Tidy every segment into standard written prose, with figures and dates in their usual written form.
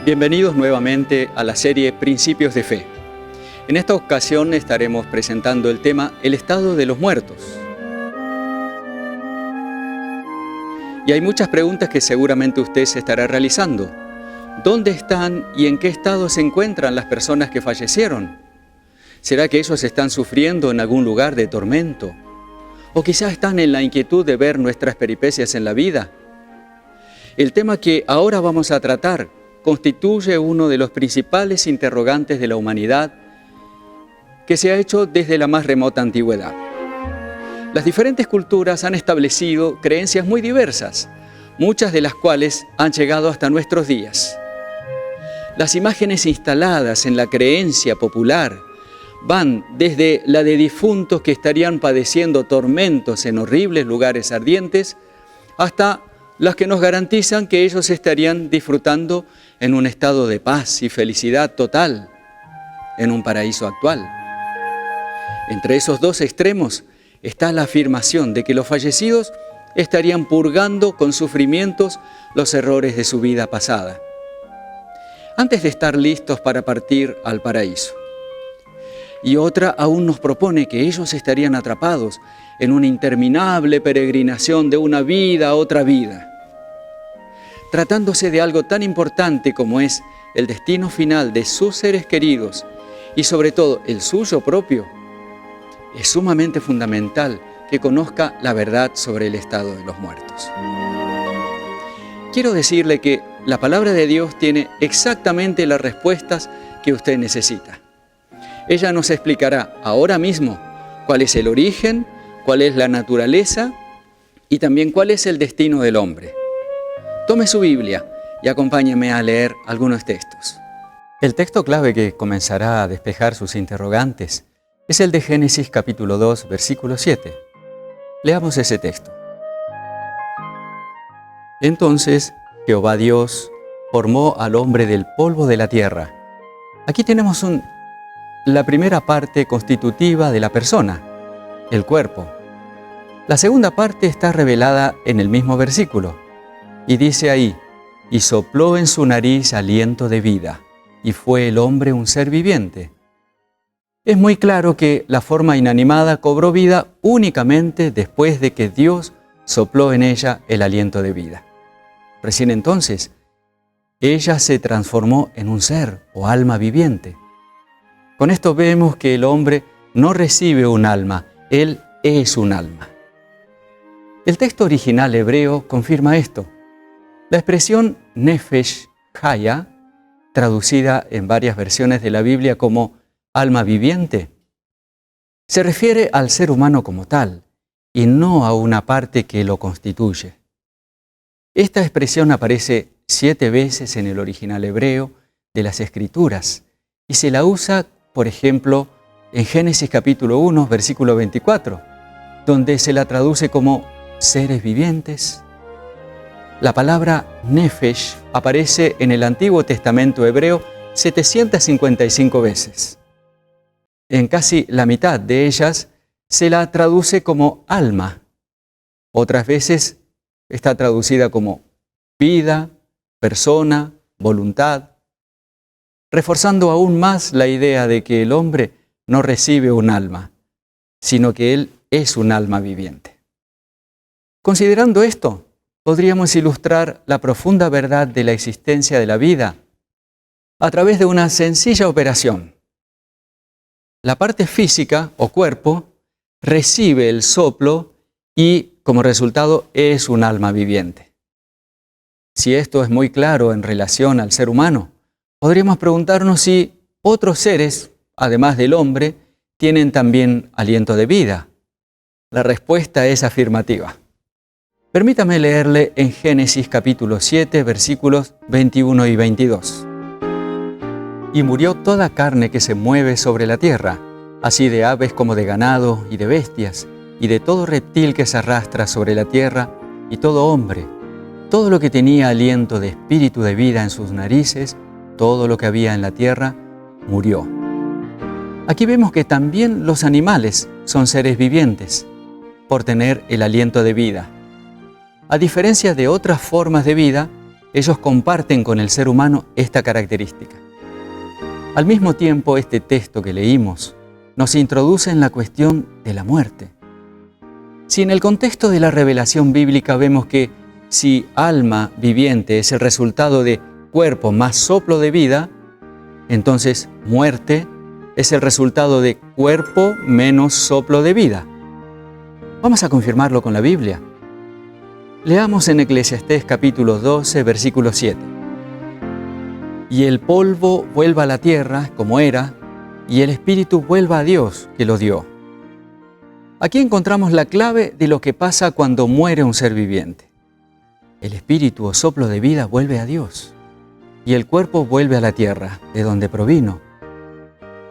Bienvenidos nuevamente a la serie Principios de Fe. En esta ocasión estaremos presentando el tema El estado de los muertos. Y hay muchas preguntas que seguramente usted se estará realizando. ¿Dónde están y en qué estado se encuentran las personas que fallecieron? ¿Será que ellos están sufriendo en algún lugar de tormento? ¿O quizás están en la inquietud de ver nuestras peripecias en la vida? El tema que ahora vamos a tratar constituye uno de los principales interrogantes de la humanidad que se ha hecho desde la más remota antigüedad. Las diferentes culturas han establecido creencias muy diversas, muchas de las cuales han llegado hasta nuestros días. Las imágenes instaladas en la creencia popular van desde la de difuntos que estarían padeciendo tormentos en horribles lugares ardientes hasta las que nos garantizan que ellos estarían disfrutando en un estado de paz y felicidad total, en un paraíso actual. Entre esos dos extremos está la afirmación de que los fallecidos estarían purgando con sufrimientos los errores de su vida pasada, antes de estar listos para partir al paraíso. Y otra aún nos propone que ellos estarían atrapados en una interminable peregrinación de una vida a otra vida, tratándose de algo tan importante como es el destino final de sus seres queridos y sobre todo el suyo propio. Es sumamente fundamental que conozca la verdad sobre el estado de los muertos. Quiero decirle que la palabra de Dios tiene exactamente las respuestas que usted necesita. Ella nos explicará ahora mismo cuál es el origen, cuál es la naturaleza y también cuál es el destino del hombre. Tome su Biblia y acompáñeme a leer algunos textos. El texto clave que comenzará a despejar sus interrogantes es el de Génesis capítulo 2, versículo 7. Leamos ese texto. Entonces Jehová Dios formó al hombre del polvo de la tierra. Aquí tenemos la primera parte constitutiva de la persona, el cuerpo. La segunda parte está revelada en el mismo versículo. Y dice ahí, y sopló en su nariz aliento de vida, y fue el hombre un ser viviente. Es muy claro que la forma inanimada cobró vida únicamente después de que Dios sopló en ella el aliento de vida. Recién entonces, ella se transformó en un ser o alma viviente. Con esto vemos que el hombre no recibe un alma, él es un alma. El texto original hebreo confirma esto. La expresión Nefesh Haya, traducida en varias versiones de la Biblia como alma viviente, se refiere al ser humano como tal y no a una parte que lo constituye. Esta expresión aparece 7 veces en el original hebreo de las Escrituras y se la usa, por ejemplo, en Génesis capítulo 1, versículo 24, donde se la traduce como seres vivientes. La palabra Nefesh aparece en el Antiguo Testamento hebreo 755 veces. En casi la mitad de ellas se la traduce como alma. Otras veces está traducida como vida, persona, voluntad, reforzando aún más la idea de que el hombre no recibe un alma, sino que él es un alma viviente. Considerando esto, podríamos ilustrar la profunda verdad de la existencia de la vida a través de una sencilla operación. La parte física o cuerpo recibe el soplo y, como resultado, es un alma viviente. Si esto es muy claro en relación al ser humano, podríamos preguntarnos si otros seres, además del hombre, tienen también aliento de vida. La respuesta es afirmativa. Permítame leerle en Génesis capítulo 7, versículos 21 y 22. Y murió toda carne que se mueve sobre la tierra, así de aves como de ganado y de bestias, y de todo reptil que se arrastra sobre la tierra, y todo hombre, todo lo que tenía aliento de espíritu de vida en sus narices, todo lo que había en la tierra, murió. Aquí vemos que también los animales son seres vivientes, por tener el aliento de vida. A diferencia de otras formas de vida, ellos comparten con el ser humano esta característica. Al mismo tiempo, este texto que leímos nos introduce en la cuestión de la muerte. Si en el contexto de la revelación bíblica vemos que si alma viviente es el resultado de cuerpo más soplo de vida, entonces muerte es el resultado de cuerpo menos soplo de vida. Vamos a confirmarlo con la Biblia. Leamos en Eclesiastés capítulo 12, versículo 7. Y el polvo vuelva a la tierra como era, y el espíritu vuelva a Dios que lo dio. Aquí encontramos la clave de lo que pasa cuando muere un ser viviente. El espíritu o soplo de vida vuelve a Dios, y el cuerpo vuelve a la tierra, de donde provino.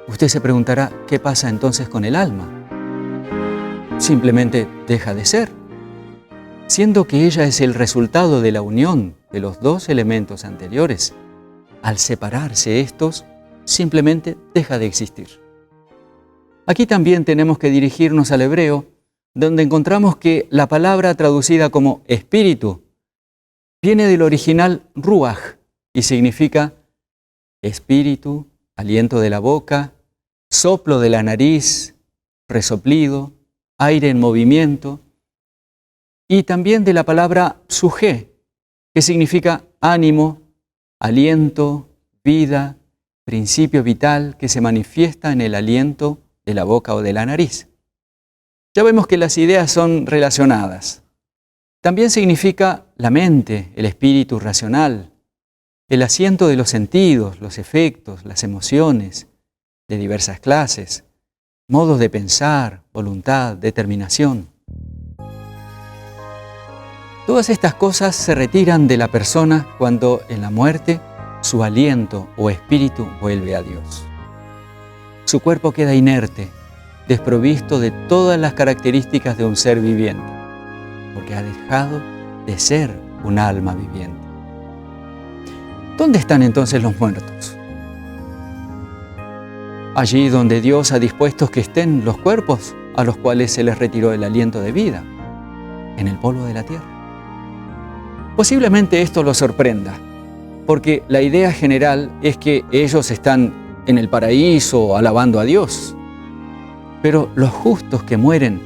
Usted se preguntará, ¿qué pasa entonces con el alma? Simplemente deja de ser, siendo que ella es el resultado de la unión de los dos elementos anteriores. Al separarse estos, simplemente deja de existir. Aquí también tenemos que dirigirnos al hebreo, donde encontramos que la palabra traducida como espíritu viene del original ruach y significa espíritu, aliento de la boca, soplo de la nariz, resoplido, aire en movimiento, y también de la palabra sujé, que significa ánimo, aliento, vida, principio vital que se manifiesta en el aliento de la boca o de la nariz. Ya vemos que las ideas son relacionadas. También significa la mente, el espíritu racional, el asiento de los sentidos, los efectos, las emociones de diversas clases, modos de pensar, voluntad, determinación. Todas estas cosas se retiran de la persona cuando en la muerte su aliento o espíritu vuelve a Dios. Su cuerpo queda inerte, desprovisto de todas las características de un ser viviente, porque ha dejado de ser un alma viviente. ¿Dónde están entonces los muertos? Allí donde Dios ha dispuesto que estén los cuerpos a los cuales se les retiró el aliento de vida, en el polvo de la tierra. Posiblemente esto los sorprenda, porque la idea general es que ellos están en el paraíso alabando a Dios. Pero los justos que mueren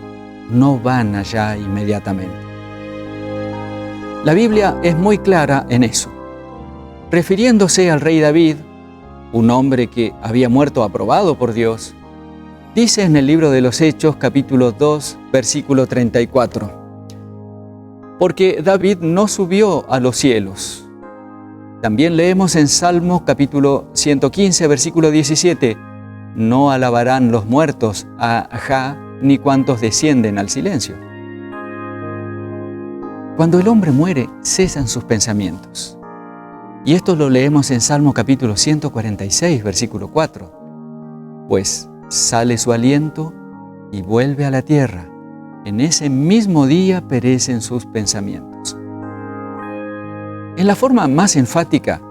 no van allá inmediatamente. La Biblia es muy clara en eso. Refiriéndose al rey David, un hombre que había muerto aprobado por Dios, dice en el libro de los Hechos, capítulo 2, versículo 34, porque David no subió a los cielos. También leemos en Salmo capítulo 115, versículo 17, no alabarán los muertos a Jah, ni cuantos descienden al silencio. Cuando el hombre muere, cesan sus pensamientos. Y esto lo leemos en Salmo capítulo 146, versículo 4. Pues sale su aliento y vuelve a la tierra. En ese mismo día perecen sus pensamientos. En la forma más enfática,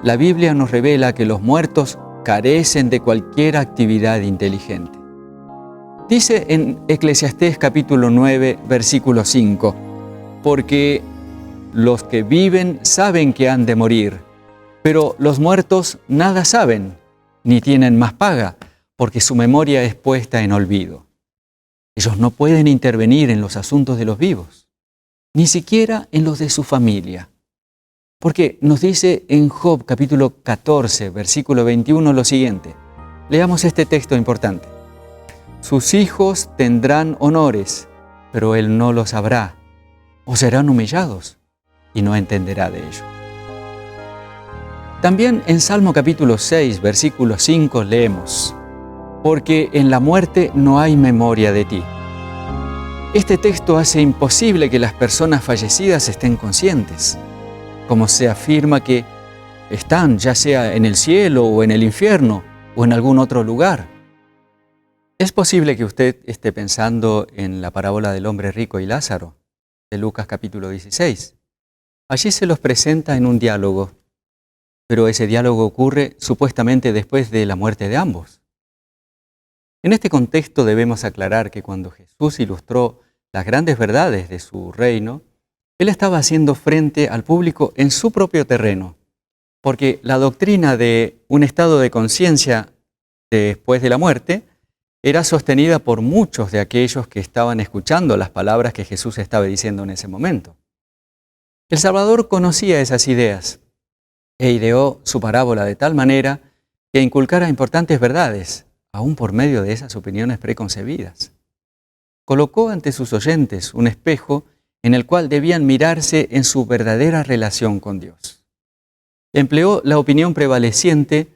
la Biblia nos revela que los muertos carecen de cualquier actividad inteligente. Dice en Eclesiastés capítulo 9, versículo 5, porque los que viven saben que han de morir, pero los muertos nada saben, ni tienen más paga, porque su memoria es puesta en olvido. Ellos no pueden intervenir en los asuntos de los vivos, ni siquiera en los de su familia. Porque nos dice en Job capítulo 14, versículo 21 lo siguiente. Leamos este texto importante. Sus hijos tendrán honores, pero él no los sabrá, o serán humillados, y no entenderá de ello. También en Salmo capítulo 6, versículo 5 leemos, porque en la muerte no hay memoria de ti. Este texto hace imposible que las personas fallecidas estén conscientes, como se afirma que están ya sea en el cielo o en el infierno o en algún otro lugar. Es posible que usted esté pensando en la parábola del hombre rico y Lázaro, de Lucas capítulo 16. Allí se los presenta en un diálogo, pero ese diálogo ocurre supuestamente después de la muerte de ambos. En este contexto debemos aclarar que cuando Jesús ilustró las grandes verdades de su reino, Él estaba haciendo frente al público en su propio terreno, porque la doctrina de un estado de conciencia después de la muerte era sostenida por muchos de aquellos que estaban escuchando las palabras que Jesús estaba diciendo en ese momento. El Salvador conocía esas ideas e ideó su parábola de tal manera que inculcara importantes verdades, aún por medio de esas opiniones preconcebidas. Colocó ante sus oyentes un espejo en el cual debían mirarse en su verdadera relación con Dios. Empleó la opinión prevaleciente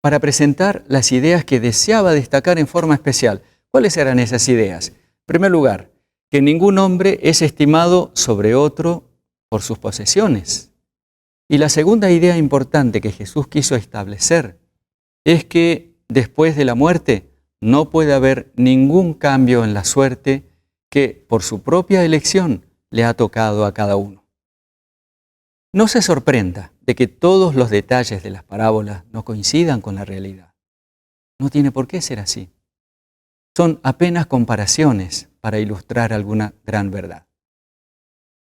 para presentar las ideas que deseaba destacar en forma especial. ¿Cuáles eran esas ideas? En primer lugar, que ningún hombre es estimado sobre otro por sus posesiones. Y la segunda idea importante que Jesús quiso establecer es que después de la muerte no puede haber ningún cambio en la suerte que por su propia elección le ha tocado a cada uno. No se sorprenda de que todos los detalles de las parábolas no coincidan con la realidad. No tiene por qué ser así. Son apenas comparaciones para ilustrar alguna gran verdad.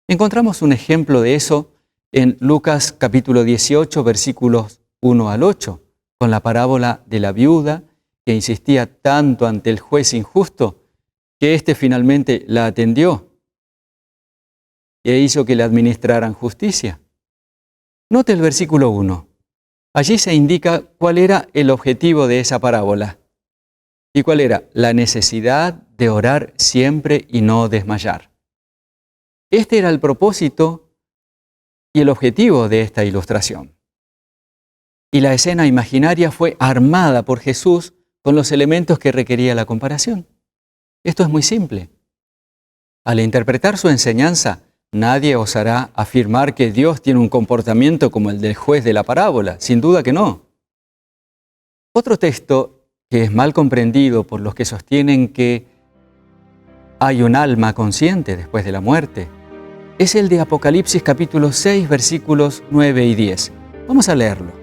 Encontramos un ejemplo de eso en Lucas capítulo 18, versículos 1 al 8, con la parábola de la viuda que insistía tanto ante el juez injusto que éste finalmente la atendió e hizo que le administraran justicia. Note el versículo 1. Allí se indica cuál era el objetivo de esa parábola. ¿Y cuál era? La necesidad de orar siempre y no desmayar. Este era el propósito y el objetivo de esta ilustración. Y la escena imaginaria fue armada por Jesús con los elementos que requería la comparación. Esto es muy simple. Al interpretar su enseñanza, nadie osará afirmar que Dios tiene un comportamiento como el del juez de la parábola, sin duda que no. Otro texto que es mal comprendido por los que sostienen que hay un alma consciente después de la muerte es el de Apocalipsis capítulo 6, versículos 9 y 10. Vamos a leerlo.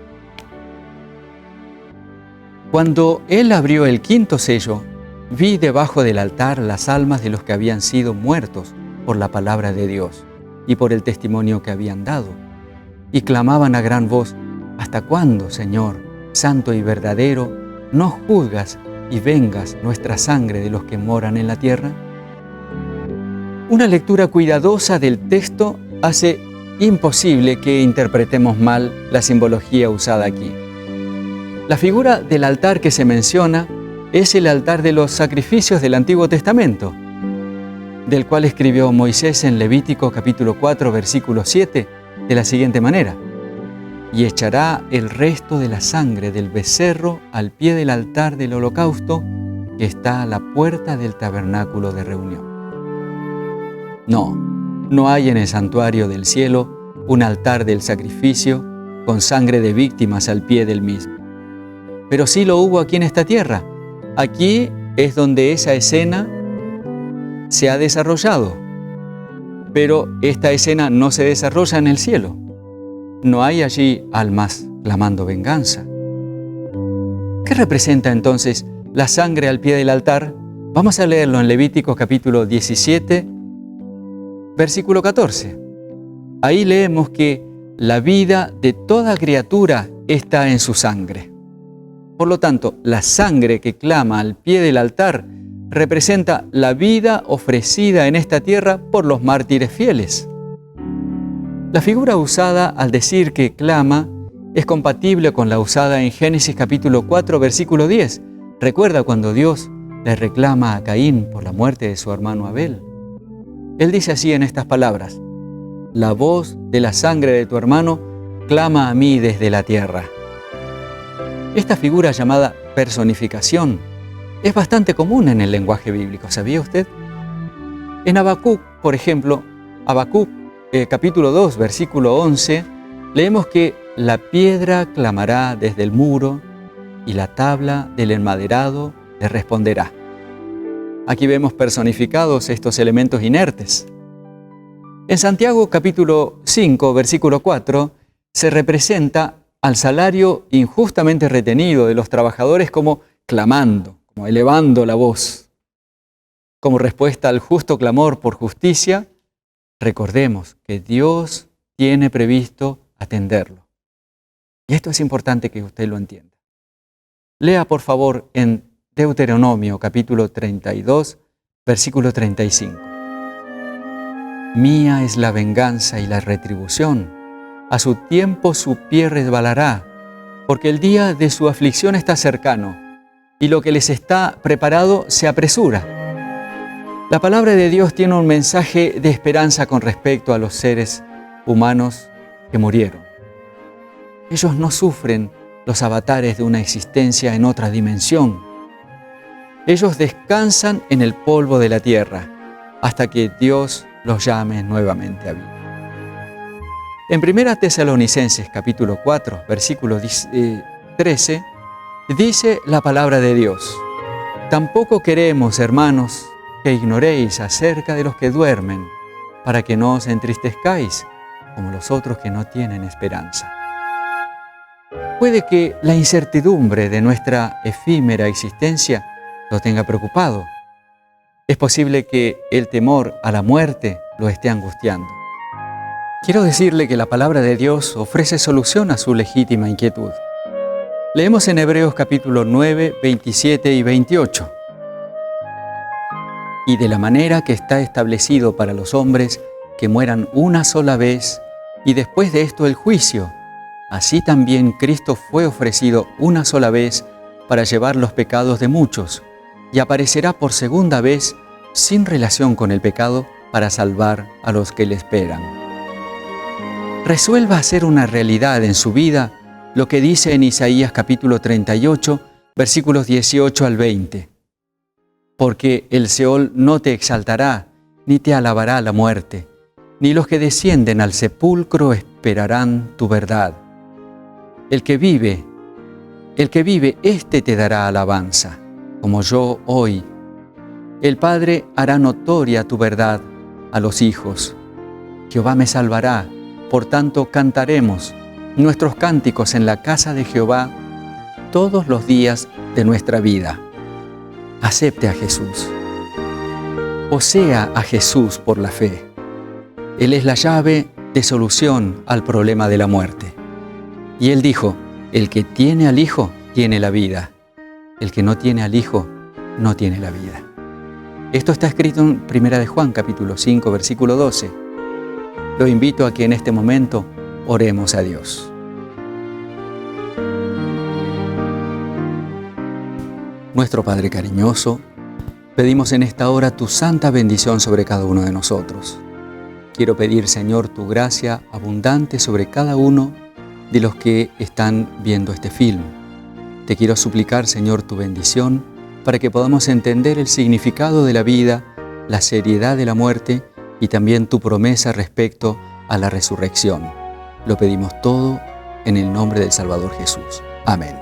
Cuando él abrió el quinto sello, vi debajo del altar las almas de los que habían sido muertos por la palabra de Dios y por el testimonio que habían dado. Y clamaban a gran voz: ¿hasta cuándo, Señor, santo y verdadero, no juzgas y vengas nuestra sangre de los que moran en la tierra? Una lectura cuidadosa del texto hace imposible que interpretemos mal la simbología usada aquí. La figura del altar que se menciona es el altar de los sacrificios del Antiguo Testamento, del cual escribió Moisés en Levítico capítulo 4, versículo 7, de la siguiente manera: y echará el resto de la sangre del becerro al pie del altar del holocausto que está a la puerta del tabernáculo de reunión. No hay en el santuario del cielo un altar del sacrificio con sangre de víctimas al pie del mismo. Pero sí lo hubo aquí en esta tierra. Aquí es donde esa escena se ha desarrollado, pero esta escena no se desarrolla en el cielo. No hay allí almas clamando venganza. ¿Qué representa entonces la sangre al pie del altar? Vamos a leerlo en Levítico capítulo 17, versículo 14. Ahí leemos que la vida de toda criatura está en su sangre. Por lo tanto, la sangre que clama al pie del altar representa la vida ofrecida en esta tierra por los mártires fieles. La figura usada al decir que clama es compatible con la usada en Génesis capítulo 4, versículo 10. Recuerda cuando Dios le reclama a Caín por la muerte de su hermano Abel. Él dice así en estas palabras: la voz de la sangre de tu hermano clama a mí desde la tierra. Esta figura llamada personificación es bastante común en el lenguaje bíblico, ¿sabía usted? En Habacuc, por ejemplo, Habacuc capítulo 2, versículo 11, leemos que la piedra clamará desde el muro y la tabla del enmaderado le responderá. Aquí vemos personificados estos elementos inertes. En Santiago capítulo 5, versículo 4, se representa al salario injustamente retenido de los trabajadores como clamando, como elevando la voz. Como respuesta al justo clamor por justicia, recordemos que Dios tiene previsto atenderlo. Y esto es importante que usted lo entienda. Lea, por favor, en Deuteronomio capítulo 32, versículo 35. Mía es la venganza y la retribución. A su tiempo su pie resbalará, porque el día de su aflicción está cercano, y lo que les está preparado se apresura. La palabra de Dios tiene un mensaje de esperanza con respecto a los seres humanos que murieron. Ellos no sufren los avatares de una existencia en otra dimensión. Ellos descansan en el polvo de la tierra hasta que Dios los llame nuevamente a vida. En 1 Tesalonicenses capítulo 4, versículo 13, dice la palabra de Dios: tampoco queremos, hermanos, que ignoréis acerca de los que duermen, para que no os entristezcáis como los otros que no tienen esperanza. Puede que la incertidumbre de nuestra efímera existencia lo tenga preocupado. Es posible que el temor a la muerte lo esté angustiando. Quiero decirle que la palabra de Dios ofrece solución a su legítima inquietud. Leemos en Hebreos capítulo 9, 27 y 28. Y de la manera que está establecido para los hombres que mueran una sola vez, y después de esto el juicio, así también Cristo fue ofrecido una sola vez para llevar los pecados de muchos, y aparecerá por segunda vez sin relación con el pecado para salvar a los que le esperan. Resuelva hacer una realidad en su vida lo que dice en Isaías capítulo 38, versículos 18 al 20. Porque el Seol no te exaltará, ni te alabará la muerte, ni los que descienden al sepulcro esperarán tu verdad. El que vive, éste te dará alabanza, como yo hoy. El Padre hará notoria tu verdad a los hijos. Jehová me salvará, por tanto cantaremos nuestros cánticos en la casa de Jehová todos los días de nuestra vida. Acepte a Jesús. Posea a Jesús por la fe. Él es la llave de solución al problema de la muerte. Y Él dijo: el que tiene al Hijo tiene la vida. El que no tiene al Hijo no tiene la vida. Esto está escrito en 1 de Juan capítulo 5, versículo 12. Lo invito a que en este momento oremos a Dios. Nuestro Padre cariñoso, pedimos en esta hora tu santa bendición sobre cada uno de nosotros. Quiero pedir, Señor, tu gracia abundante sobre cada uno de los que están viendo este film. Te quiero suplicar, Señor, tu bendición para que podamos entender el significado de la vida, la seriedad de la muerte y también tu promesa respecto a la resurrección. Lo pedimos todo en el nombre del Salvador Jesús. Amén.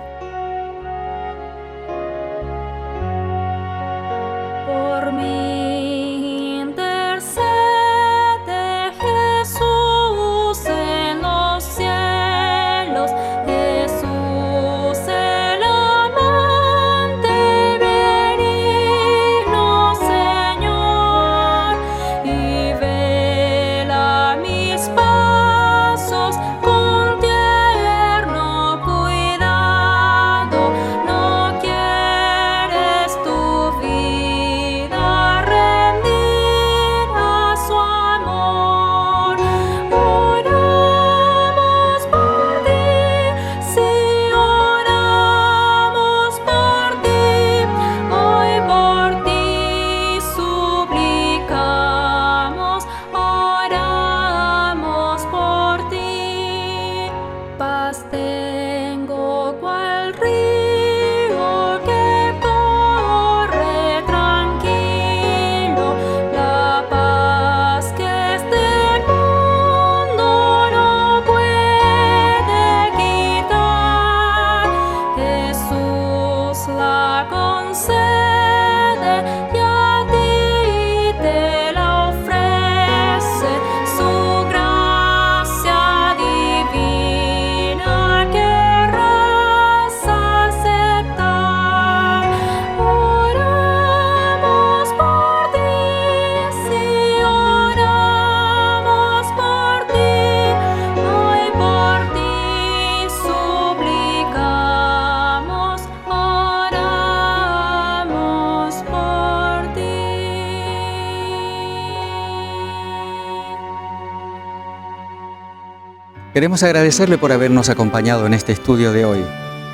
Queremos agradecerle por habernos acompañado en este estudio de hoy.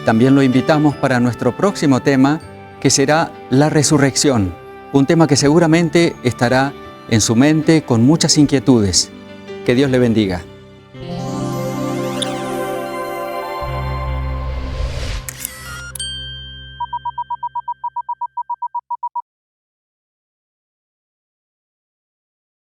También lo invitamos para nuestro próximo tema, que será la resurrección, un tema que seguramente estará en su mente con muchas inquietudes. Que Dios le bendiga.